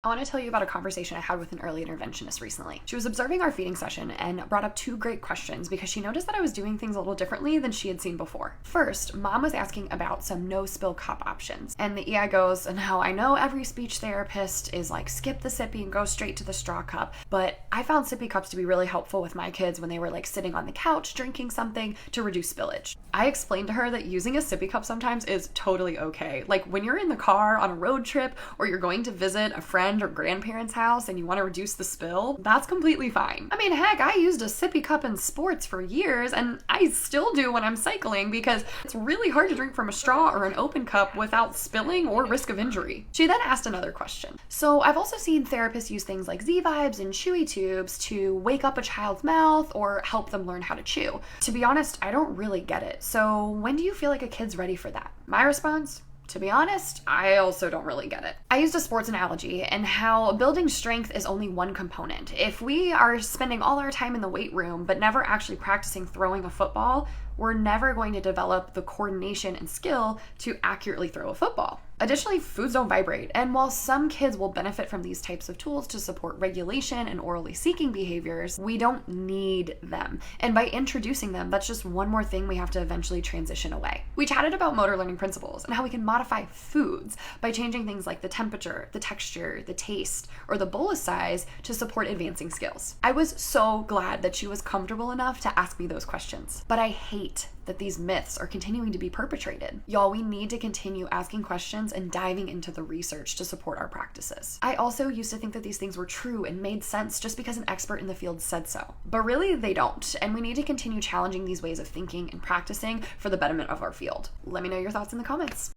I want to tell you about a conversation I had with an early interventionist recently. She was observing our feeding session and brought up two great questions because she noticed that I was doing things a little differently than she had seen before. First, mom was asking about some no-spill cup options, and the EI goes, and how I know every speech therapist is like, skip the sippy and go straight to the straw cup, but I found sippy cups to be really helpful with my kids when they were like sitting on the couch drinking something to reduce spillage. I explained to her that using a sippy cup sometimes is totally okay. Like when you're in the car on a road trip or you're going to visit a friend or grandparents' house and you want to reduce the spill, that's completely fine. I mean, heck, I used a sippy cup in sports for years and I still do when I'm cycling because it's really hard to drink from a straw or an open cup without spilling or risk of injury. She then asked another question. So I've also seen therapists use things like Z-vibes and chewy tubes to wake up a child's mouth or help them learn how to chew. To be honest, I don't really get it. So when do you feel like a kid's ready for that? My response? To be honest, I also don't really get it. I used a sports analogy and how building strength is only one component. If we are spending all our time in the weight room but never actually practicing throwing a football, we're never going to develop the coordination and skill to accurately throw a football. Additionally, foods don't vibrate, and while some kids will benefit from these types of tools to support regulation and orally seeking behaviors, we don't need them. And by introducing them, that's just one more thing we have to eventually transition away. We chatted about motor learning principles and how we can modify foods by changing things like the temperature, the texture, the taste, or the bolus size to support advancing skills. I was so glad that she was comfortable enough to ask me those questions, but I hate that these myths are continuing to be perpetrated. Y'all, we need to continue asking questions and diving into the research to support our practices. I also used to think that these things were true and made sense just because an expert in the field said so. But really, they don't, and we need to continue challenging these ways of thinking and practicing for the betterment of our field. Let me know your thoughts in the comments.